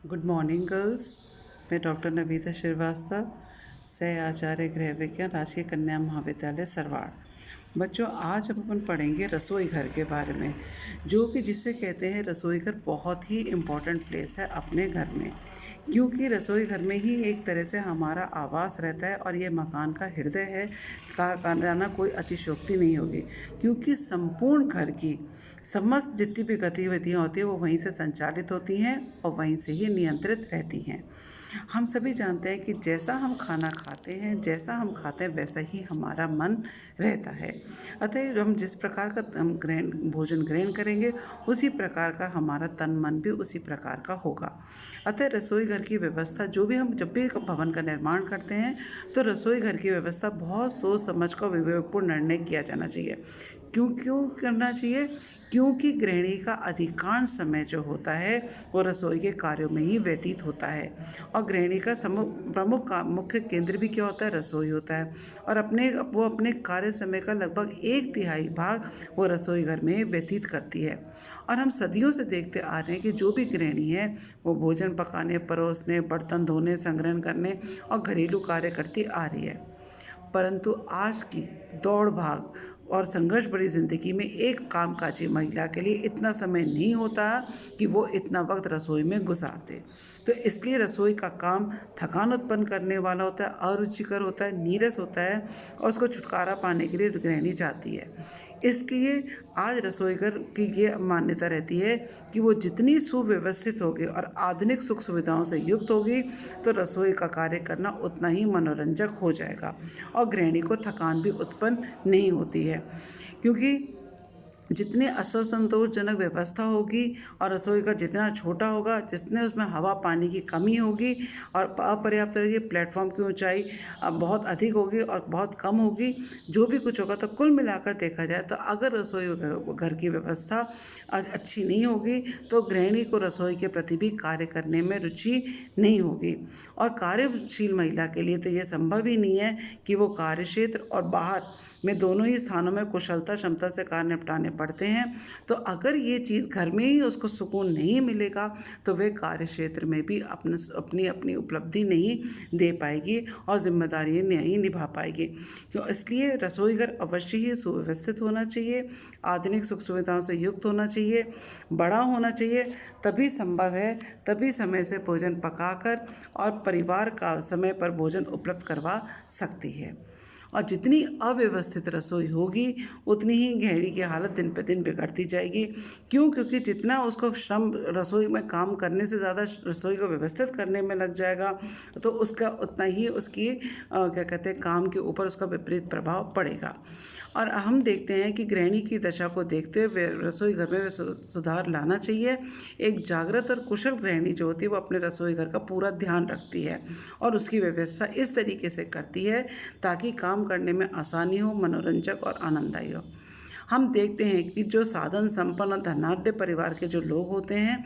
Good morning girls. मैं doctor Navita Srivastava, सह आचार्य गृह विज्ञान, राजकीय कन्या महाविद्यालय सरवाड़। बच्चों, आज हम अपन पढ़ेंगे रसोई घर के बारे में, जो कि जिसे कहते हैं रसोई घर बहुत ही इम्पोर्टेंट प्लेस है अपने घर में, क्योंकि रसोई घर में ही एक तरह से हमारा आवास रहता है और ये मकान का हृदय है। कहा जाना कोई अतिशयोक्ति नहीं होगी, क्योंकि संपूर्ण घर की समस्त जितनी भी गतिविधियाँ होती हैं वो वहीं से संचालित होती हैं और वहीं से ही नियंत्रित रहती हैं। हम सभी जानते हैं कि जैसा हम खाना खाते हैं, जैसा हम खाते हैं, वैसा ही हमारा मन रहता है। अतः हम जिस प्रकार का भोजन ग्रहण करेंगे, उसी प्रकार का हमारा तन मन भी उसी प्रकार का होगा। अतः रसोई घर की व्यवस्था, हम जब भी भवन का निर्माण करते हैं, तो रसोई घर की व्यवस्था बहुत सोच समझ कर विवेकपूर्ण निर्णय किया जाना चाहिए। क्यों क्यों करना चाहिए? क्योंकि गृहिणी का अधिकांश समय जो होता है वो रसोई के कार्यों में ही व्यतीत होता है, और गृहिणी का प्रमुख मुख्य केंद्र भी क्या होता है? रसोई होता है। और अपने कार्य समय का लगभग 1/3 भाग वो रसोई घर में व्यतीत करती है। और हम सदियों से देखते आ रहे हैं कि जो भी गृहिणी है वो भोजन पकाने, परोसने, बर्तन धोने, संग्रहण करने और घरेलू कार्य करती आ रही है। परंतु आज की दौड़ भाग और संघर्ष भरी ज़िंदगी में एक कामकाजी महिला के लिए इतना समय नहीं होता कि वो इतना वक्त रसोई में गुजार दे। तो इसलिए रसोई का काम थकान उत्पन्न करने वाला होता है, अरुचिकर होता है, नीरस होता है, और उसको छुटकारा पाने के लिए गृहिणी चाहती है। इसलिए आज रसोई घर की ये मान्यता रहती है कि वो जितनी सुव्यवस्थित होगी और आधुनिक सुख सुविधाओं से युक्त होगी, तो रसोई का कार्य करना उतना ही मनोरंजक हो जाएगा और गृहिणी को थकान भी उत्पन्न नहीं होती है। क्योंकि जितने असंतोषजनक व्यवस्था होगी और रसोई घर जितना छोटा होगा, जितने उसमें हवा पानी की कमी होगी और अपर्याप्त रहेगी, प्लेटफॉर्म की ऊंचाई बहुत अधिक होगी और बहुत कम होगी, जो भी कुछ होगा, तो कुल मिलाकर देखा जाए तो अगर रसोई घर की व्यवस्था अच्छी नहीं होगी, तो गृहिणी को रसोई के प्रति भी कार्य करने में रुचि नहीं होगी। और कार्यशील महिला के लिए तो यह संभव ही नहीं है कि वो कार्यक्षेत्र और बाहर में दोनों ही स्थानों में कुशलता क्षमता से कार्य निपटाने पड़ते हैं। तो अगर ये चीज़ घर में ही उसको सुकून नहीं मिलेगा, तो वह कार्य क्षेत्र में भी अपनी अपनी उपलब्धि नहीं दे पाएगी और जिम्मेदारियां नहीं निभा पाएगी। क्यों? इसलिए रसोई घर अवश्य ही सुव्यवस्थित होना चाहिए, आधुनिक सुख सुविधाओं से युक्त होना चाहिए, बड़ा होना चाहिए। तभी संभव है, तभी समय से भोजन पकाकर और परिवार का समय पर भोजन उपलब्ध करवा सकती है। और जितनी अव्यवस्थित रसोई होगी, उतनी ही गृहिणी की हालत दिन पे दिन बिगड़ती जाएगी। क्यों? क्योंकि जितना उसको श्रम रसोई में काम करने से ज़्यादा रसोई को व्यवस्थित करने में लग जाएगा, तो उसका उतना ही उसकी क्या कहते हैं, काम के ऊपर उसका विपरीत प्रभाव पड़ेगा। और हम देखते हैं कि गृहिणी की दशा को देखते हुए रसोई घर में सुधार लाना चाहिए। एक जागृत और कुशल गृहिणी जो होती है वो अपने रसोई घर का पूरा ध्यान रखती है और उसकी व्यवस्था इस तरीके से करती है ताकि काम करने में आसानी हो, मनोरंजक और आनंददायी हो। हम देखते हैं कि जो साधन संपन्न और धनाढ्य परिवार के जो लोग होते हैं,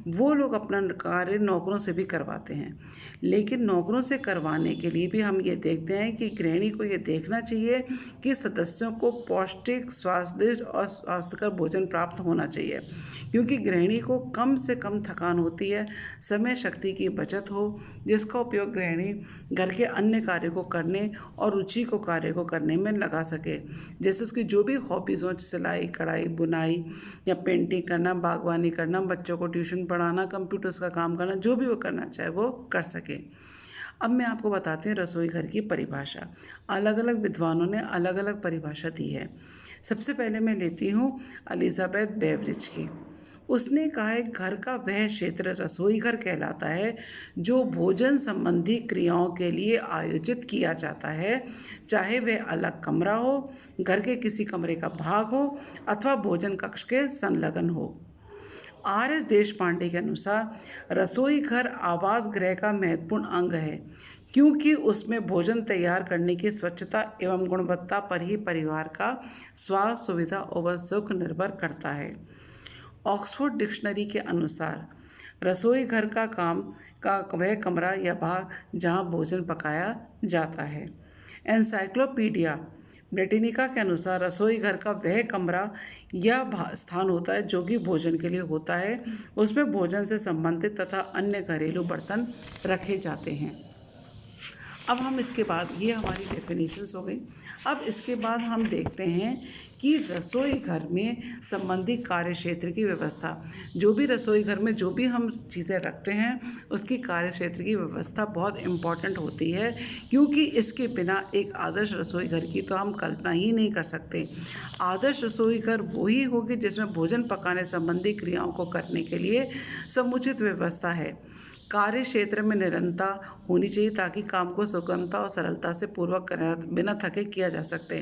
वो लोग अपना कार्य नौकरों से भी करवाते हैं। लेकिन नौकरों से करवाने के लिए भी हम ये देखते हैं कि गृहिणी को ये देखना चाहिए कि सदस्यों को पौष्टिक, स्वादिष्ट और स्वास्थ्यकर भोजन प्राप्त होना चाहिए, क्योंकि गृहिणी को कम से कम थकान होती है, समय शक्ति की बचत हो, जिसका उपयोग गृहिणी घर के अन्य कार्यों को करने और रुचि को कार्य को करने में लगा सके। जैसे उसकी जो भी हॉबीज़ हो, सिलाई, कढ़ाई, बुनाई या पेंटिंग करना, बागवानी करना, बच्चों को ट्यूशन पढ़ाना, कंप्यूटर्स का काम करना, जो भी वो करना चाहे वो कर सके। अब मैं आपको बताती हूँ रसोई घर की परिभाषा। अलग अलग विद्वानों ने अलग अलग परिभाषा दी है। सबसे पहले मैं लेती हूँ एलिजाबेथ बेवरिज की। उसने कहा है, घर का वह क्षेत्र रसोई घर कहलाता है जो भोजन संबंधी क्रियाओं के लिए आयोजित किया जाता है, चाहे वह अलग कमरा हो, घर के किसी कमरे का भाग हो अथवा भोजन कक्ष के संलग्न हो। R.S. देशपांडे के अनुसार रसोई घर आवास गृह का महत्वपूर्ण अंग है, क्योंकि उसमें भोजन तैयार करने की स्वच्छता एवं गुणवत्ता पर ही परिवार का स्वास्थ्य, सुविधा और सुख निर्भर करता है। ऑक्सफोर्ड डिक्शनरी के अनुसार रसोई घर का काम का वह कमरा या भाग जहां भोजन पकाया जाता है। एनसाइक्लोपीडिया ब्रिटेनिका के अनुसार रसोई घर का वह कमरा या स्थान होता है जो कि भोजन के लिए होता है। उसमें भोजन से संबंधित तथा अन्य घरेलू बर्तन रखे जाते हैं। अब हम इसके बाद, ये हमारी डेफिनेशंस हो गई। अब इसके बाद हम देखते हैं कि रसोई घर में संबंधित कार्य क्षेत्र की व्यवस्था। जो भी रसोई घर में जो भी हम चीज़ें रखते हैं उसकी कार्य क्षेत्र की व्यवस्था बहुत इम्पॉर्टेंट होती है, क्योंकि इसके बिना एक आदर्श रसोई घर की तो हम कल्पना ही नहीं कर सकते। आदर्श रसोई घर वही होगी जिसमें भोजन पकाने संबंधी क्रियाओं को करने के लिए समुचित व्यवस्था है। कार्य क्षेत्र में निरंतरता होनी चाहिए ताकि काम को सुगमता और सरलता से पूर्वक बिना थके किया जा सकते।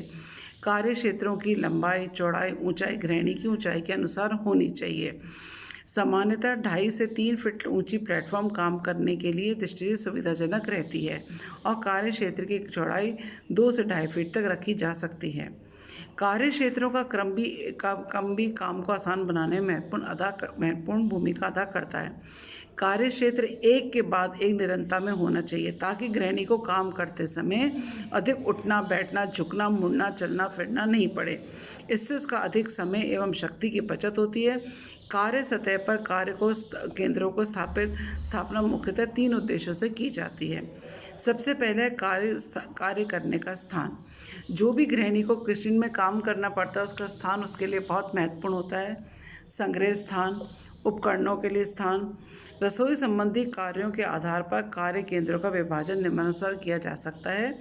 कार्य क्षेत्रों की लंबाई, चौड़ाई, ऊंचाई गृहिणी की ऊंचाई के अनुसार होनी चाहिए। सामान्यतः 2.5 से 3 फीट ऊंची प्लेटफॉर्म काम करने के लिए दृष्टि से सुविधाजनक रहती है और कार्य क्षेत्र की चौड़ाई 2 से 2.5 फीट तक रखी जा सकती है। कार्य क्षेत्रों का क्रम भी काम को आसान बनाने में महत्वपूर्ण भूमिका अदा करता है। कार्य क्षेत्र एक के बाद एक निरंतरता में होना चाहिए ताकि गृहिणी को काम करते समय अधिक उठना, बैठना, झुकना, मुड़ना, चलना फिरना नहीं पड़े। इससे उसका अधिक समय एवं शक्ति की बचत होती है। कार्य सतह पर केंद्रों को स्थापना मुख्यतः 3 उद्देश्यों से की जाती है। सबसे पहले कार्य करने का स्थान। जो भी गृहिणी को किचन में काम करना पड़ता है उसका स्थान उसके लिए बहुत महत्वपूर्ण होता है। संग्रह स्थान, उपकरणों के लिए स्थान। रसोई संबंधी कार्यों के आधार पर कार्य केंद्रों का विभाजन निम्नानुसार किया जा सकता है।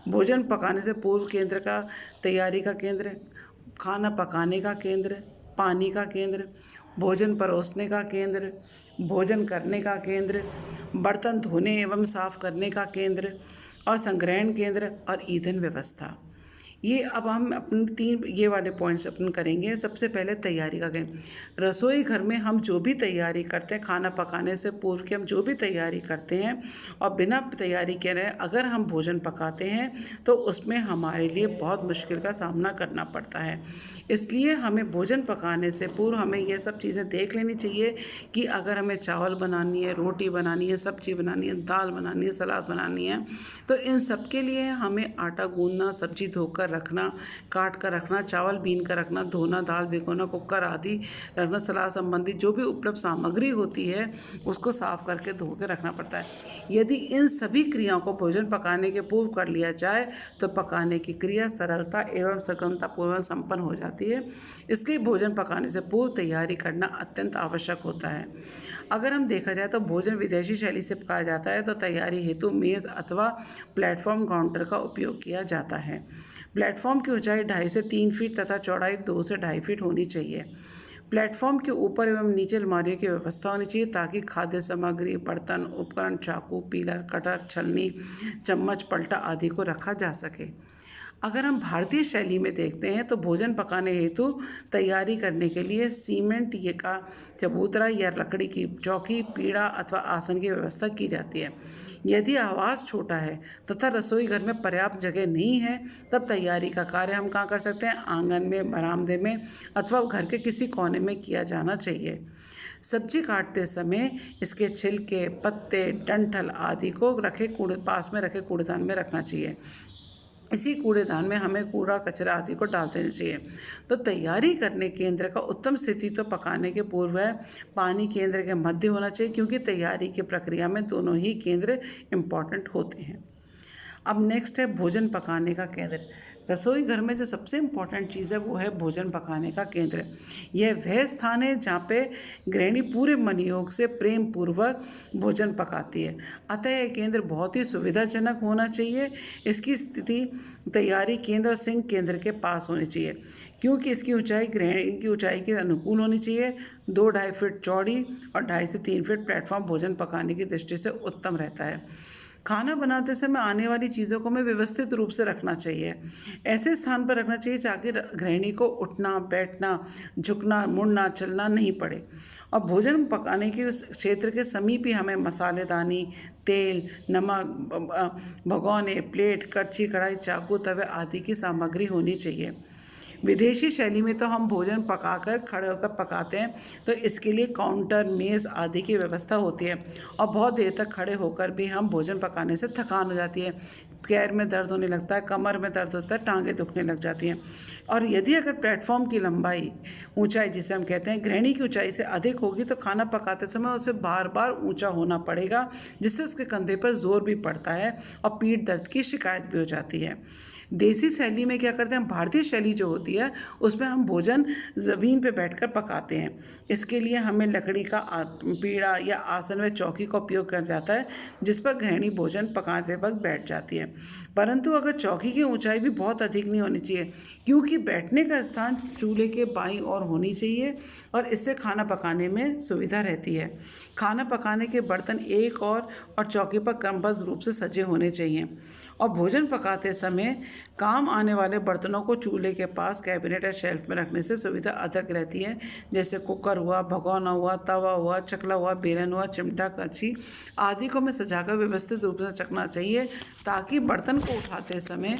भोजन पकाने से पूर्व केंद्र का तैयारी का केंद्र, खाना पकाने का केंद्र, पानी का केंद्र, भोजन परोसने का केंद्र, भोजन करने का केंद्र, बर्तन धोने एवं साफ करने का केंद्र और संग्रहण केंद्र और ईंधन व्यवस्था। ये अब हम अपने 3 ये वाले पॉइंट्स अपन करेंगे। सबसे पहले तैयारी का केंद्र। रसोई घर में हम जो भी तैयारी करते हैं, खाना पकाने से पूर्व की हम जो भी तैयारी करते हैं और बिना तैयारी के रहे अगर हम भोजन पकाते हैं तो उसमें हमारे लिए बहुत मुश्किल का सामना करना पड़ता है। इसलिए हमें भोजन पकाने से पूर्व हमें ये सब चीज़ें देख लेनी चाहिए कि अगर हमें चावल बनानी है, रोटी बनानी है, सब्जी बनानी है, दाल बनानी है, सलाद बनानी है, तो इन सब के लिए हमें आटा गूंदना, सब्जी धोकर रखना, काट कर रखना, चावल बीन कर रखना, धोना, दाल भिगोना, कुकर आदि रखना, सलाद संबंधी जो भी उपलब्ध सामग्री होती है उसको साफ करके धो के रखना पड़ता है। यदि इन सभी क्रियाओं को भोजन पकाने के पूर्व कर लिया जाए तो पकाने की क्रिया सरलता एवं सुगमतापूर्वक संपन्न हो जाती है। इसलिए भोजन पकाने से पूर्व तैयारी करना अत्यंत आवश्यक होता है। अगर हम देखा जाए तो भोजन विदेशी शैली से पकाया जाता है तो तैयारी हेतु मेज़ अथवा प्लेटफॉर्म काउंटर का उपयोग किया जाता है। प्लेटफॉर्म की ऊंचाई 2.5 से 3 फीट तथा चौड़ाई 2 से 2.5 फीट होनी चाहिए। प्लेटफॉर्म के ऊपर एवं नीचे अलमारियों की व्यवस्था होनी चाहिए ताकि खाद्य सामग्री, बर्तन, उपकरण, चाकू, पीलर, कटर, छलनी, चम्मच, पलटा आदि को रखा जा सके। अगर हम भारतीय शैली में देखते हैं तो भोजन पकाने हेतु तैयारी करने के लिए सीमेंट का चबूतरा या लकड़ी की चौकी, पीढ़ा अथवा आसन की व्यवस्था की जाती है। यदि आवास छोटा है तथा रसोई घर में पर्याप्त जगह नहीं है तब तैयारी का कार्य हम कहाँ कर सकते हैं? आंगन में, बरामदे में अथवा घर के किसी कोने में किया जाना चाहिए। सब्जी काटते समय इसके छिलके, पत्ते, डंठल आदि को पास में रखे कूड़ेदान में रखना चाहिए। इसी कूड़ेदान में हमें कूड़ा कचरा आदि को डाल देना चाहिए। तो तैयारी करने केंद्र का उत्तम स्थिति तो पकाने के पूर्व है। पानी केंद्र के मध्य होना चाहिए क्योंकि तैयारी की प्रक्रिया में दोनों ही केंद्र इम्पॉर्टेंट होते हैं। अब नेक्स्ट है भोजन पकाने का केंद्र। रसोई घर में जो सबसे इम्पॉर्टेंट चीज़ है वो है भोजन पकाने का केंद्र। यह वह स्थान है जहाँ पे गृहिणी पूरे मनयोग से प्रेम पूर्वक भोजन पकाती है। अतः यह केंद्र बहुत ही सुविधाजनक होना चाहिए। इसकी स्थिति तैयारी केंद्र और सिंक केंद्र के पास होनी चाहिए क्योंकि इसकी ऊंचाई गृहिणी की ऊंचाई के अनुकूल होनी चाहिए। 2-2.5 फीट चौड़ी और 2.5 से 3 फीट प्लेटफॉर्म भोजन पकाने की दृष्टि से उत्तम रहता है। खाना बनाते समय आने वाली चीज़ों को हमें व्यवस्थित रूप से रखना चाहिए। ऐसे स्थान पर रखना चाहिए ताकि गृहिणी को उठना, बैठना, झुकना, मुड़ना, चलना नहीं पड़े। और भोजन पकाने के उस क्षेत्र के समीप ही हमें मसालेदानी, तेल, नमक, भगोने, प्लेट, कड़छी, कढ़ाई, चाकू, तवे आदि की सामग्री होनी चाहिए। विदेशी शैली में तो हम भोजन पकाकर खड़े होकर पकाते हैं तो इसके लिए काउंटर, मेज़ आदि की व्यवस्था होती है और बहुत देर तक खड़े होकर भी हम भोजन पकाने से थकान हो जाती है। पैर में दर्द होने लगता है, कमर में दर्द होता है, टांगें दुखने लग जाती हैं। और यदि अगर प्लेटफॉर्म की लंबाई, ऊंचाई जिसे हम कहते हैं गृहिणी की ऊंचाई से अधिक होगी तो खाना पकाते समय उसे बार बार ऊंचा होना पड़ेगा, जिससे उसके कंधे पर जोर भी पड़ता है और पीठ दर्द की शिकायत भी हो जाती है। देसी शैली में क्या करते हैं, भारतीय शैली जो होती है उसमें हम भोजन ज़मीन पे बैठकर पकाते हैं। इसके लिए हमें लकड़ी का पीढ़ा या आसन व चौकी का उपयोग किया जाता है, जिस पर गृहिणी भोजन पकाते वक्त बैठ जाती है। परंतु अगर चौकी की ऊंचाई भी बहुत अधिक नहीं होनी चाहिए, क्योंकि बैठने का स्थान चूल्हे के बाईं ओर होनी चाहिए और इससे खाना पकाने में सुविधा रहती है। खाना पकाने के बर्तन एक और चौकी पर क्रमबद्ध रूप से सजे होने चाहिए। और भोजन पकाते समय काम आने वाले बर्तनों को चूल्हे के पास कैबिनेट या शेल्फ में रखने से सुविधा अधिक रहती है, जैसे कुकर हुआ, भगोना हुआ, तवा हुआ, चकला हुआ, बेलन हुआ, चिमटा, करछी आदि को हमें सजाकर व्यवस्थित रूप से रखना चाहिए, ताकि बर्तन को उठाते समय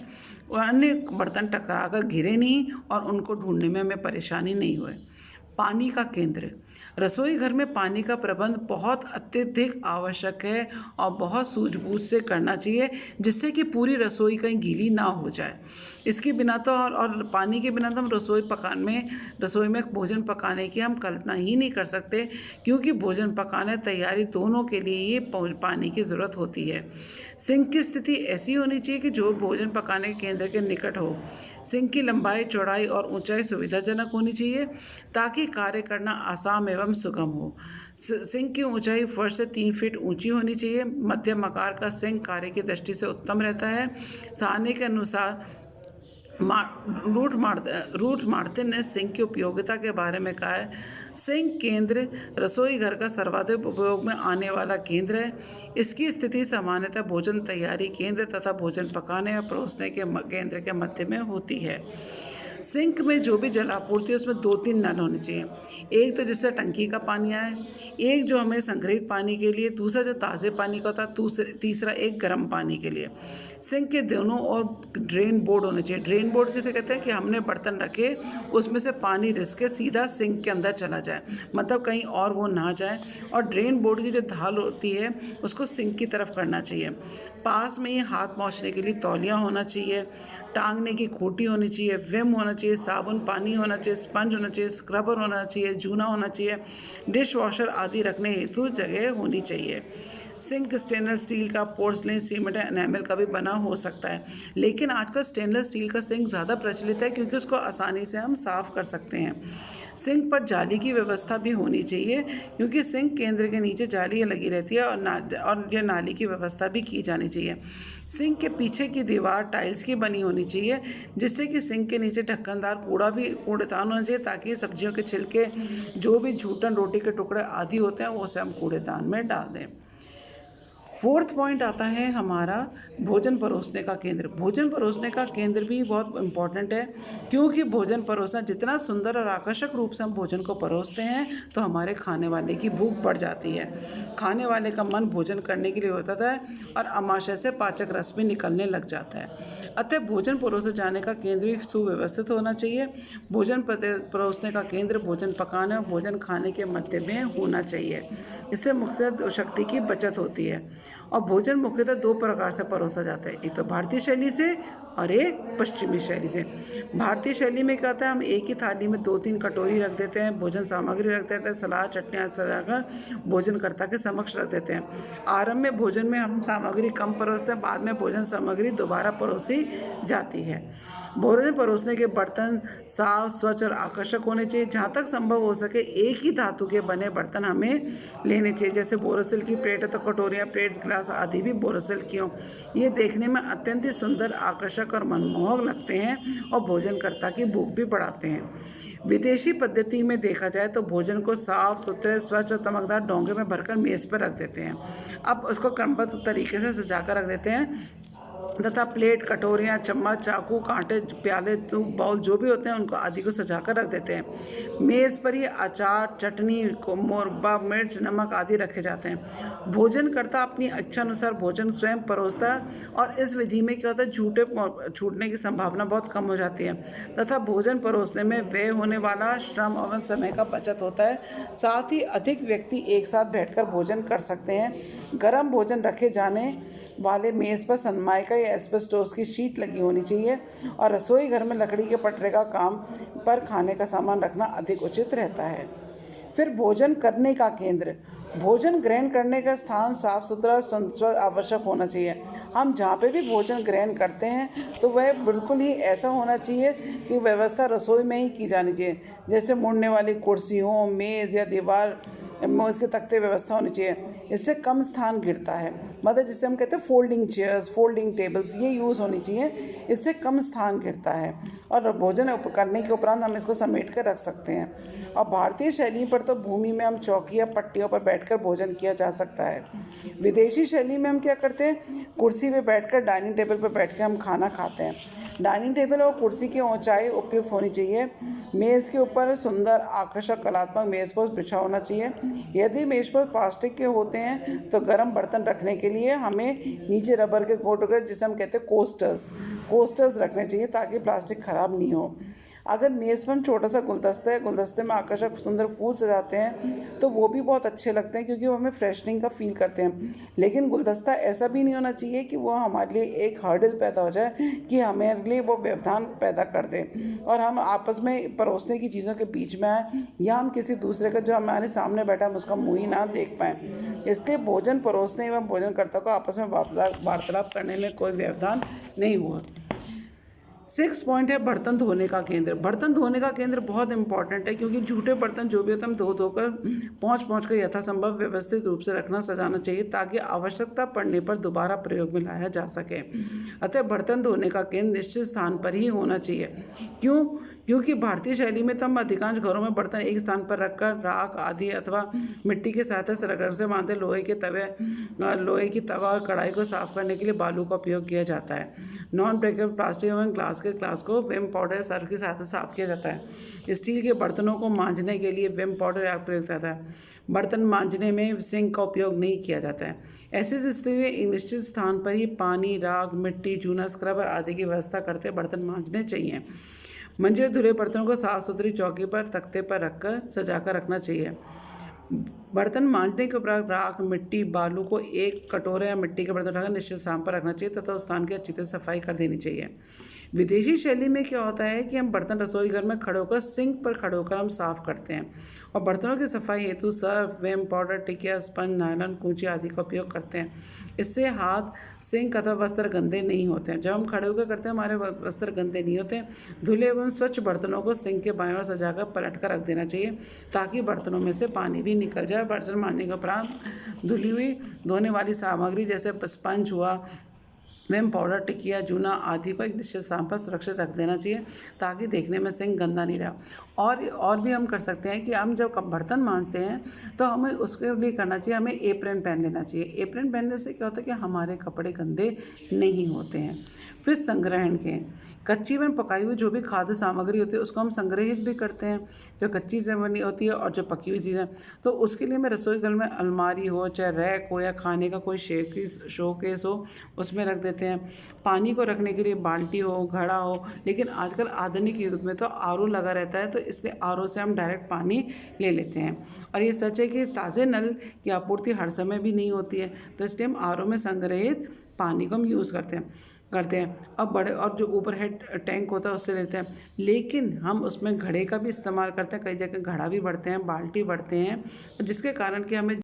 अन्य बर्तन टकरा कर गिरे नहीं और उनको ढूंढने में हमें परेशानी नहीं हुए। पानी का केंद्र, रसोई घर में पानी का प्रबंध बहुत अत्यधिक आवश्यक है और बहुत सूझबूझ से करना चाहिए, जिससे कि पूरी रसोई कहीं गीली ना हो जाए। इसके बिना तो और पानी के बिना तो हम रसोई में भोजन पकाने की हम कल्पना ही नहीं कर सकते, क्योंकि भोजन पकाने तैयारी दोनों के लिए ही पानी की ज़रूरत होती है। सिंक की स्थिति ऐसी होनी चाहिए कि जो भोजन पकाने के केंद्र के निकट हो। सिंक की लंबाई, चौड़ाई और ऊंचाई सुविधाजनक होनी चाहिए, ताकि कार्य करना आसान एवं सुगम हो। सिंक की ऊंचाई फर्श से 3 फीट ऊंची होनी चाहिए। मध्यम आकार का सिंक कार्य की दृष्टि से उत्तम रहता है। सारणी के अनुसार रूट मार्टिन ने सिंक की उपयोगिता के बारे में कहा है, सिंक केंद्र रसोई घर का सर्वाधिक उपयोग में आने वाला केंद्र है। इसकी स्थिति सामान्यतः भोजन तैयारी केंद्र तथा भोजन पकाने और परोसने के केंद्र के मध्य में होती है। सिंक में जो भी जल आपूर्ति है उसमें 2-3 नल होने चाहिए। एक तो जिससे टंकी का पानी आए, एक जो हमें संग्रहित पानी के लिए, दूसरा जो ताज़े पानी का होता है, तीसरा एक गर्म पानी के लिए। सिंक के दोनों ओर ड्रेन बोर्ड होने चाहिए। ड्रेन बोर्ड किसे कहते हैं कि हमने बर्तन रखे, उसमें से पानी रिस के सीधा सिंक के अंदर चला जाए, मतलब कहीं और वो ना जाए। और ड्रेन बोर्ड की जो ढाल होती है उसको सिंक की तरफ करना चाहिए। पास में ही हाथ पोंछने के लिए तौलिया होना चाहिए, टांगने की खूंटी होनी चाहिए, विम होना चाहिए, साबुन पानी होना चाहिए, स्पंज होना चाहिए, स्क्रबर होना चाहिए, जूना होना चाहिए, डिश वॉशर आदि रखने हेतु जगह होनी चाहिए। सिंक स्टेनलेस स्टील का, पोर्सलिन, सीमेंट या एनामल का भी बना हो सकता है, लेकिन आजकल स्टेनलेस स्टील का सिंक ज़्यादा प्रचलित है, क्योंकि उसको आसानी से हम साफ़ कर सकते हैं। सिंक पर जाली की व्यवस्था भी होनी चाहिए, क्योंकि सिंक केंद्र के नीचे जाली लगी रहती है और यह नाली की व्यवस्था भी की जानी चाहिए। सिंक के पीछे की दीवार टाइल्स की बनी होनी चाहिए, जिससे कि सिंक के नीचे ढक्कनदार कूड़ेदान होना चाहिए, ताकि सब्जियों के छिलके, जो भी जूठन, रोटी के टुकड़े आदि होते हैं, वो उसे हम कूड़ेदान में डाल दें। 4th पॉइंट आता है हमारा भोजन परोसने का केंद्र। भोजन परोसने का केंद्र भी बहुत इम्पॉर्टेंट है, क्योंकि भोजन परोसना, जितना सुंदर और आकर्षक रूप से हम भोजन को परोसते हैं तो हमारे खाने वाले की भूख बढ़ जाती है। खाने वाले का मन भोजन करने के लिए होता है और आमाशय से पाचक रस भी निकलने लग जाता है। अतः भोजन परोसे जाने का केंद्र भी सुव्यवस्थित होना चाहिए। भोजन परोसने का केंद्र भोजन पकाने और भोजन खाने के मध्य में होना चाहिए। इससे मुख्यतः शक्ति की बचत होती है। और भोजन मुख्यतः 2 प्रकार से परोसा जाता है, एक तो भारतीय शैली से और एक पश्चिमी शैली से। भारतीय शैली में क्या होता है, हम एक ही थाली में 2-3 कटोरी रख देते हैं, भोजन सामग्री रख देते हैं, सलाद चटनी आदि सजाकर भोजनकर्ता के समक्ष रख देते हैं। आरंभ में भोजन में हम सामग्री कम परोसते हैं, बाद में भोजन सामग्री दोबारा परोसी जाती है। भोजन परोसने के बर्तन साफ, स्वच्छ और आकर्षक होने चाहिए। जहाँ तक संभव हो सके एक ही धातु के बने बर्तन हमें लेने चाहिए, जैसे बोरोसिल की प्लेट है तो कटोरियाँ, प्लेट्स, गिलास आदि भी बोरोसिल की हों। ये देखने में अत्यंत ही सुंदर, आकर्षक और मनमोहक लगते हैं और भोजनकर्ता की भूख भी बढ़ाते हैं। विदेशी पद्धति में देखा जाए तो भोजन को साफ सुथरे, स्वच्छ और चमकदार डोंगे में भरकर मेज़ पर रख देते हैं। अब उसको क्रमबद्ध तरीके से सजाकर रख देते हैं तथा प्लेट, कटोरियाँ, चम्मच, चाकू, कांटे, प्याले, बाउल जो भी होते हैं उनको आदि को सजाकर रख देते हैं। मेज़ पर ही अचार, चटनी, मुरब्बा, मिर्च, नमक आदि रखे जाते हैं। भोजन करता अपनी इच्छा अनुसार भोजन स्वयं परोसता है और इस विधि में क्या होता है, छूटने की संभावना बहुत कम हो जाती है तथा भोजन परोसने में व्यय होने वाला श्रम और समय का बचत होता है। साथ ही अधिक व्यक्ति एक साथ बैठकर भोजन कर सकते हैं। गर्म भोजन रखे जाने वाले मेज़ पर सनमाइका या एस्बेस्टोस की शीट लगी होनी चाहिए और रसोई घर में लकड़ी के पटरे का काम पर खाने का सामान रखना अधिक उचित रहता है। फिर भोजन करने का केंद्र। भोजन ग्रहण करने का स्थान साफ सुथरा आवश्यक होना चाहिए। हम जहाँ पे भी भोजन ग्रहण करते हैं तो वह बिल्कुल ही ऐसा होना चाहिए कि व्यवस्था रसोई में ही की जानी चाहिए, जैसे मुड़ने वाली कुर्सी हो, मेज़ या दीवार में उसके तख्ते व्यवस्था होनी चाहिए। इससे कम स्थान गिरता है, मतलब जिसे हम कहते हैं फोल्डिंग चेयर्स, फोल्डिंग टेबल्स, ये यूज़ होनी चाहिए। इससे कम स्थान गिरता है और भोजन करने के उपरांत हम इसको समेट कर रख सकते हैं। और भारतीय शैली पर तो भूमि में हम चौकी या पट्टियों पर बैठकर भोजन किया जा सकता है। विदेशी शैली में हम क्या करते हैं, कुर्सी पे बैठकर डाइनिंग टेबल पर बैठ कर हम खाना खाते हैं। डाइनिंग टेबल और कुर्सी की ऊंचाई उपयुक्त होनी चाहिए। मेज़ के ऊपर सुंदर आकर्षक कलात्मक मेज़पोश बिछा होना चाहिए। यदि मेज़पोश प्लास्टिक के होते हैं तो गर्म बर्तन रखने के लिए हमें नीचे रबर के कोट जिसे हम कहते हैं कोस्टर्स रखने चाहिए ताकि प्लास्टिक ख़राब नहीं हो। अगर मेज़ पर हम छोटा सा गुलदस्ता है, गुलदस्ते में आकर्षक सुंदर फूल सजाते हैं तो वो भी बहुत अच्छे लगते हैं क्योंकि वो हमें फ्रेशनिंग का फील करते हैं। लेकिन गुलदस्ता ऐसा भी नहीं होना चाहिए कि वो हमारे लिए एक हर्डल पैदा हो जाए, कि हमारे लिए वो व्यवधान पैदा कर दे और हम आपस में परोसने की चीज़ों के बीच में आए या हम किसी दूसरे का जो हमारे सामने बैठा हम उसका मुँह ही ना देख पाएँ। इसलिए भोजन परोसने एवं भोजनकर्ता को आपस में वार्तालाप करने में कोई व्यवधान नहीं हुआ। 6 पॉइंट है बर्तन धोने का केंद्र। बर्तन धोने का केंद्र बहुत इंपॉर्टेंट है क्योंकि झूठे बर्तन जो भी होते हैं हम धो धोकर पहुँच कर यथासंभव व्यवस्थित रूप से रखना सजाना चाहिए ताकि आवश्यकता पड़ने पर दोबारा प्रयोग में लाया जा सके। अतः बर्तन धोने का केंद्र निश्चित स्थान पर ही होना चाहिए। क्योंकि भारतीय शैली में तो हम अधिकांश घरों में बर्तन एक स्थान पर रखकर राख आदि अथवा मिट्टी की सहायता से रगड़ से बांधे लोहे की तवा और कढ़ाई को साफ करने के लिए बालू का उपयोग किया जाता है। नॉन ब्रेकेबल प्लास्टिक एवं ग्लास को विम पाउडर या सर्फ की सहायता से साफ किया जाता है। स्टील के बर्तनों को मांजने के लिए विम पाउडर या प्रयोग किया जाता है। बर्तन मांजने में सिंक का उपयोग नहीं किया जाता है। ऐसी स्थिति में एक निश्चित स्थान पर ही पानी, राख, मिट्टी, चूना, स्क्रबर आदि की व्यवस्था करते बर्तन मांजने चाहिए। मंजे धुले बर्तनों को साफ सुथरी चौकी पर तख्ते पर रखकर सजा कर रखना चाहिए। बर्तन मांजने के उपरांत राख, मिट्टी, बालू को एक कटोरे या मिट्टी के बर्तन उठाकर निश्चित स्थान पर रखना चाहिए तथा उस स्थान की अच्छी तरह सफाई कर देनी चाहिए। विदेशी शैली में क्या होता है कि हम बर्तन रसोई घर में खड़े होकर सिंक पर खड़े होकर हम साफ़ करते हैं और बर्तनों की सफाई हेतु सर्फ, विम पाउडर, टिकिया, स्पंज, नायलॉन, कूंची आदि का उपयोग करते हैं। इससे हाथ, सिंक अथवा वस्त्र गंदे नहीं होते हैं। जब हम खड़े होकर करते हैं हमारे वस्त्र गंदे नहीं होते हैं। धुले एवं स्वच्छ बर्तनों को सिंक के बाएं ओर सजाकर पलट कर रख देना चाहिए ताकि बर्तनों में से पानी भी निकल जाए। बर्तन मांजने के उपरांत धुली हुई धोने वाली सामग्री जैसे स्पंज हुआ, विम पाउडर, टिकिया, जूना आदि को एक निश्चित स्थान पर सुरक्षित रख देना चाहिए ताकि देखने में सिंक गंदा नहीं रहा। और भी हम कर सकते हैं कि हम जब बर्तन मांजते हैं तो हमें उसके लिए करना चाहिए, हमें एप्रन पहन लेना चाहिए। एप्रन पहनने से क्या होता है कि हमारे कपड़े गंदे नहीं होते हैं। फिर संग्रहण के कच्ची एवं पकाई हुई जो भी खाद्य सामग्री होती है उसको हम संग्रहित भी करते हैं, जो कच्ची से बनी होती है और जो पकी हुई चीज़ें। तो उसके लिए मैं रसोई घर में अलमारी हो, चाहे रैक हो या खाने का कोई शोकेस हो, उसमें रख देते हैं। पानी को रखने के लिए बाल्टी हो, घड़ा हो, लेकिन आजकल आधुनिक युग में तो आरओ लगा रहता है तो इसलिए आरओ से हम डायरेक्ट पानी ले लेते हैं। और ये सच है कि ताज़े नल की आपूर्ति हर समय भी नहीं होती है, तो इसलिए हम आरओ में संग्रहित पानी को हम यूज़ करते हैं। अब बड़े और जो ओवर हेड टैंक होता है उससे लेते हैं, लेकिन हम उसमें घड़े का भी इस्तेमाल करते हैं। कई जगह घड़ा भी भरते हैं, बाल्टी भरते हैं, जिसके कारण कि हमें